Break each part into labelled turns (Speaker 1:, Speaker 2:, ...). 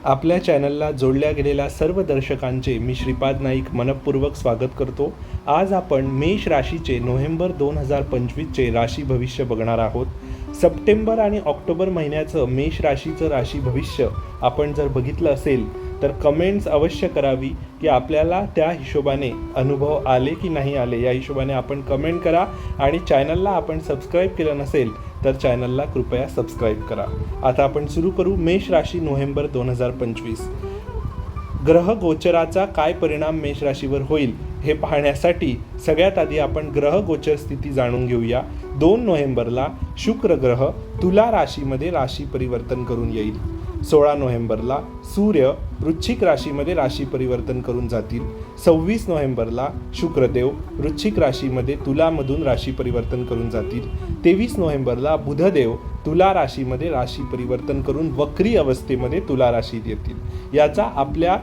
Speaker 1: आपल्या चॅनलला जोडल्या गेलेल्या सर्व दर्शकांचे मी श्रीपाद नाईक मनपूर्वक स्वागत करतो। आज आपण मेष राशीचे नोव्हेंबर 2025चे राशी भविष्य बघणार आहोत। सप्टेंबर आणि ऑक्टोबर महिन्याचं मेष राशीचं राशी भविष्य आपण जर बघितलं असेल तर कमेंट्स अवश्य करावी की आपल्याला त्या हिशोबाने अनुभव आले की नाही आले, या हिशोबाने आपण कमेंट करा। आणि चॅनलला आपण सबस्क्राईब केलं नसेल तर चॅनलला कृपया सबस्क्राईब करा। आता आपण सुरू करू। मेष राशी नोव्हेंबर 2025 ग्रह गोचराचा काय परिणाम मेष राशीवर होईल हे पाहण्यासाठी सगळ्यात आधी आपण ग्रह गोचर स्थिती जाणून घेऊया। 2 नोव्हेंबरला शुक्र ग्रह तुला राशीमध्ये राशी परिवर्तन करून येईल। 16 नोव्हेंबरला सूर्य वृश्चिक राशीमध्ये राशी परिवर्तन करून जातील। 26 नोव्हेंबरला शुक्रदेव वृश्चिक राशीमध्ये तुलामधून राशी परिवर्तन करून जातील। 23 नोव्हेंबरला बुधदेव तुला राशीमध्ये राशी परिवर्तन करून वक्री अवस्थेमध्ये तुला राशीत येतील। याचा आपल्या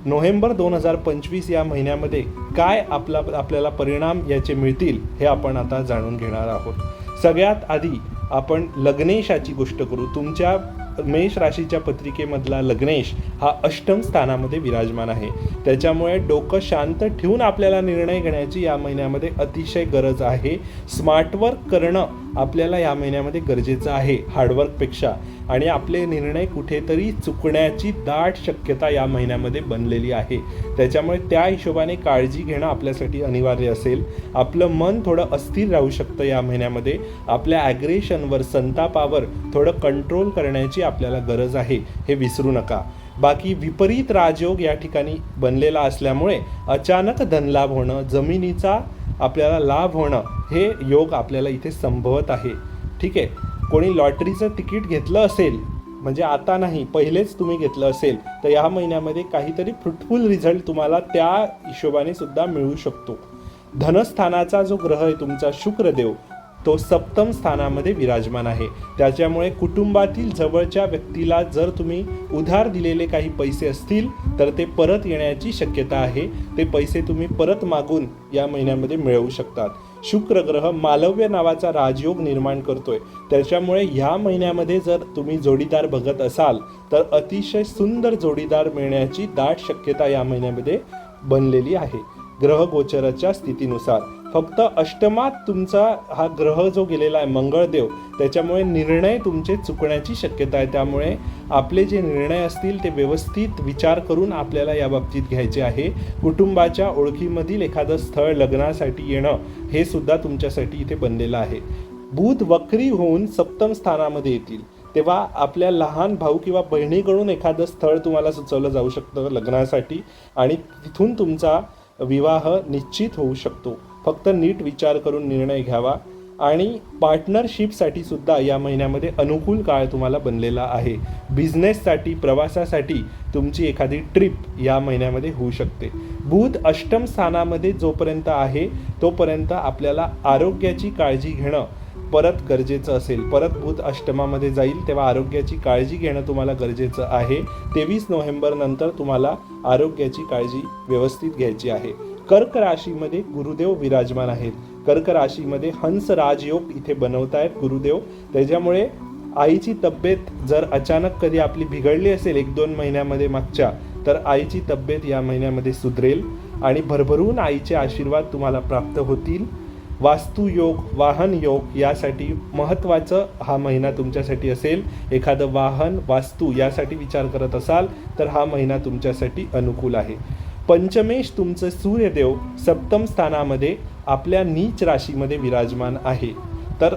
Speaker 1: नोव्हेंबर 2025 या महिन्यामध्ये काय आपल्याला परिणाम याचे मिळतील हे आपण आता जाणून घेणार आहोत। सगळ्यात आधी आपण लग्नेशाची गोष्ट करू। तुमच्या मेष राशीच्या पत्रिकेमधला लग्नेश हा अष्टम स्थानामध्ये विराजमान आहे। त्याच्यामुळे डोकं शांत ठेवून आपल्याला निर्णय घेण्याची या महिन्यामध्ये अतिशय गरज आहे। स्मार्ट वर्क करणं आपल्याला या महिन्यामध्ये गरजेचं आहे हार्डवर्कपेक्षा, आणि आपले निर्णय कुठेतरी चुकण्याची दाट शक्यता या महिन्यामध्ये बनलेली आहे। त्याच्यामुळे त्या हिशोबाने काळजी घेणं आपल्यासाठी अनिवार्य असेल। आपलं मन थोडं अस्थिर राहू शकतं या महिन्यामध्ये। आपल्या ॲग्रेशनवर, संतापावर थोडं कंट्रोल करण्याची आपल्याला गरज आहे, हे विसरू नका। बाकी विपरीत राजयोग या ठिकाणी बनलेला असल्यामुळे अचानक धनलाभ होणं, जमिनीचा आपल्याला लाभ होणं हे योग आपल्याला इथे संभवत आहे। ठीक आहे, कोणी लॉटरीचं तिकीट घेतलं असेल, म्हणजे आता नाही पहिलेच तुम्ही घेतलं असेल, तर या महिन्यामध्ये काहीतरी फ्रुटफुल रिझल्ट तुम्हाला त्या हिशोबाने सुद्धा मिळू शकतो। धनस्थानाचा जो ग्रह आहे तुमचा शुक्रदेव तो सप्तम स्थानामध्ये विराजमान आहे। त्याच्यामुळे कुटुंबातील जवळच्या व्यक्तीला जर तुम्ही उधार दिलेले काही पैसे असतील तर ते परत येण्याची शक्यता आहे। ते पैसे तुम्ही परत मागून या महिन्यामध्ये मिळवू शकतात। शुक्र ग्रह मालव्य नावाचा राजयोग निर्माण करतोय। त्याच्यामुळे ह्या महिन्यामध्ये जर तुम्ही जोडीदार बघत असाल तर अतिशय सुंदर जोडीदार मिळण्याची दाट शक्यता या महिन्यामध्ये बनलेली आहे ग्रह गोचराच्या स्थितीनुसार। फक्त अष्टमात तुमचा हा ग्रह जो गेलेला आहे मंगळदेव, त्याच्यामुळे निर्णय तुमचे चुकण्याची शक्यता आहे। त्यामुळे आपले जे निर्णय असतील ते व्यवस्थित विचार करून आपल्याला या बाबतीत घ्यायचे आहे। कुटुंबाच्या ओळखीमधील एखादं स्थळ लग्नासाठी येणं हे सुद्धा तुमच्यासाठी इथे बनलेलं आहे। बुध वक्री होऊन सप्तम स्थानामध्ये येतील, तेव्हा आपल्या लहान भाऊ किंवा बहिणीकडून एखादं स्थळ तुम्हाला सुचवलं जाऊ शकतं लग्नासाठी, आणि तिथून तुमचा विवाह निश्चित होऊ शकतो। फक्त नीट विचार करून निर्णय घ्यावा। आणि पार्टनरशिपसाठी सुद्धा या महिन्यामध्ये अनुकूल काळ तुम्हाला बनलेला आहे। बिझनेससाठी, प्रवासासाठी तुमची एखादी ट्रिप या महिन्यामध्ये होऊ शकते। बुध अष्टम स्थानामध्ये जोपर्यंत आहे तोपर्यंत आपल्याला आरोग्याची काळजी घेणं परत गरजेचं असेल। परत बुध अष्टमामध्ये जाईल तेव्हा आरोग्याची काळजी घेणं तुम्हाला गरजेचं आहे। 23 नोव्हेंबर नंतर तुम्हाला आरोग्याची काळजी व्यवस्थित घ्यायची आहे। कर्क राशीमध्ये गुरुदेव विराजमान आहेत। कर्क राशीमध्ये हंस राजयोग इथे बनवत आहेत गुरुदेव। त्याच्यामुळे आईची तब्येत जर अचानक कधी आपली बिघडली असेल 1-2 महिन्यामध्ये मागच्या, तर आईची तब्येत या महिन्यामध्ये सुधरेल आणि भरभरून आईचे आशीर्वाद तुम्हाला प्राप्त होतील। वास्तुयोग, वाहन योग यासाठी महत्त्वाचं हा महिना तुमच्यासाठी असेल। एखादं वाहन, वास्तू यासाठी विचार करत असाल तर हा महिना तुमच्यासाठी अनुकूल आहे। पंचमेश तुमचं सूर्यदेव सप्तम स्थानामध्ये आपल्या नीच राशीमध्ये विराजमान आहे। तर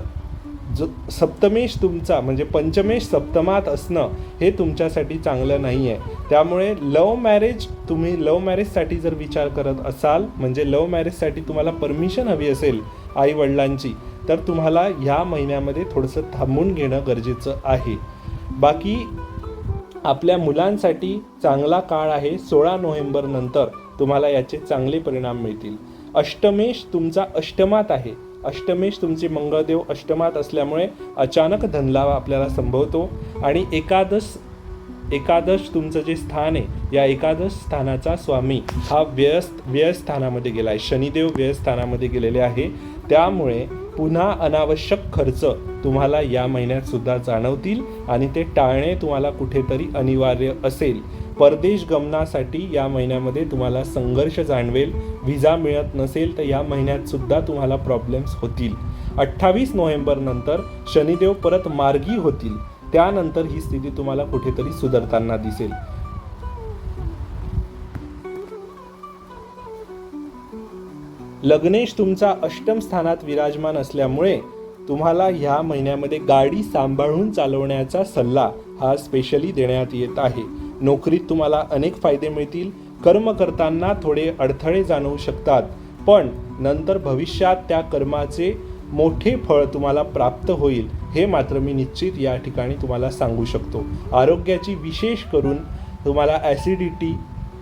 Speaker 1: जो सप्तमेश तुमचा म्हणजे पंचमेश सप्तमात असणं हे तुमच्यासाठी चांगलं नाही आहे। त्यामुळे तुम्ही लव्ह मॅरेजसाठी जर विचार करत असाल, म्हणजे लव्ह मॅरेजसाठी तुम्हाला परमिशन हवी असेल आईवडिलांची, तर तुम्हाला ह्या महिन्यामध्ये थोडंसं थांबून घेणं गरजेचं आहे। बाकी आपल्या मुलांसाठी चांगला काळ आहे। 16 नोव्हेंबर नंतर तुम्हाला याचे चांगले परिणाम मिळतील। अष्टमेश तुमचा अष्टमात आहे। अष्टमेश तुमचे मंगळदेव अष्टमात असल्यामुळे अचानक धनलाभ आपल्याला संभवतो। आणि एकादश तुमचं जे स्थान आहे, या एकादश स्थानाचा स्वामी हा व्ययस्थानामध्ये गेला आहे। शनिदेव व्ययस्थानामध्ये गेलेले आहे। त्यामुळे पुन्हा अनावश्यक खर्च तुम्हाला या महिन्यात सुद्धा जाणवतील आणि ते टाळणे तुम्हाला कुठेतरी अनिवार्य असेल. परदेश गमनासाठी या महिन्यामध्ये तुम्हाला संघर्ष जाणवेल. व्हिसा मिळत नसेल तर या महिन्यात सुद्धा तुम्हाला प्रॉब्लेम्स होतील. 28 नोव्हेंबर नंतर शनिदेव परत मार्गी होतील. त्यानंतर ही स्थिती तुम्हाला कुठेतरी सुधारताना दिसेल. लग्नेश तुमचा अष्टम स्थानात विराजमान असल्यामुळे तुम्हाला ह्या महिन्यामध्ये गाडी सांभाळून चालवण्याचा सल्ला हा स्पेशली देण्यात येत आहे. नोकरीत तुम्हाला अनेक फायदे मिळतील. कर्म करताना थोडे अडथळे जाणवू शकतात, पण नंतर भविष्यात त्या कर्माचे मोठे फळ तुम्हाला प्राप्त होईल हे मात्र मी निश्चित या ठिकाणी तुम्हाला सांगू शकतो. आरोग्याची विशेष करून तुम्हाला ॲसिडिटी,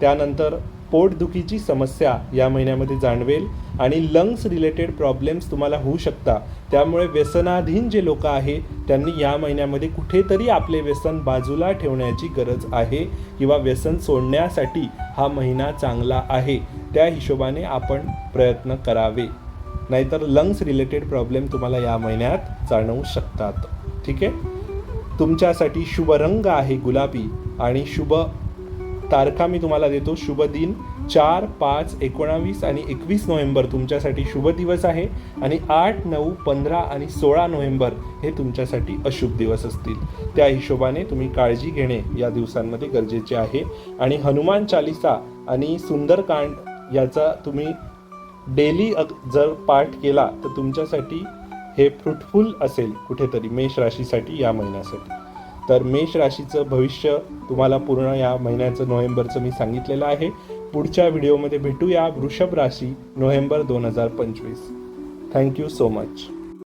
Speaker 1: त्यानंतर पोटदुखीची समस्या या महिन्यामध्ये जाणवेल आणि लंग्स रिलेटेड प्रॉब्लेम्स तुम्हाला होऊ शकता. त्यामुळे व्यसनाधीन जे लोक आहे त्यांनी या महिन्यामध्ये कुठेतरी आपले व्यसन बाजूला ठेवण्याची गरज आहे किंवा व्यसन सोडण्यासाठी हा महिना चांगला आहे. त्या हिशोबाने आपण प्रयत्न करावे, नाहीतर लंग्स रिलेटेड प्रॉब्लेम तुम्हाला या महिन्यात जाणवू शकतात. ठीक आहे. तुमच्यासाठी शुभ रंग आहे गुलाबी आणि शुभ तारखा मी तुम्हाला देतो. शुभ दिन 4, 5, 19 आणि 21 नोव्हेंबर तुमच्यासाठी शुभ दिवस आहे आणि 8, 9, 15 आणि 16 नोव्हेंबर हे तुमच्यासाठी अशुभ दिवस असतील. त्या हिशोबाने तुम्ही काळजी घेणे या दिवसांमध्ये गरजेचे आहे. आणि हनुमान चालिसा आणि सुंदरकांड याचा तुम्ही डेली जर पाठ केला तर तुमच्यासाठी हे फ्रुटफुल असेल कुठेतरी मेष राशीसाठी या महिन्यासाठी. तर मेष राशीचं भविष्य तुम्हाला पूर्ण या महिन्याचं नोव्हेंबरचं मी सांगितलेलं आहे. पुढच्या व्हिडिओमध्ये भेटूया वृषभ राशी नोव्हेंबर 2025. Thank you so much.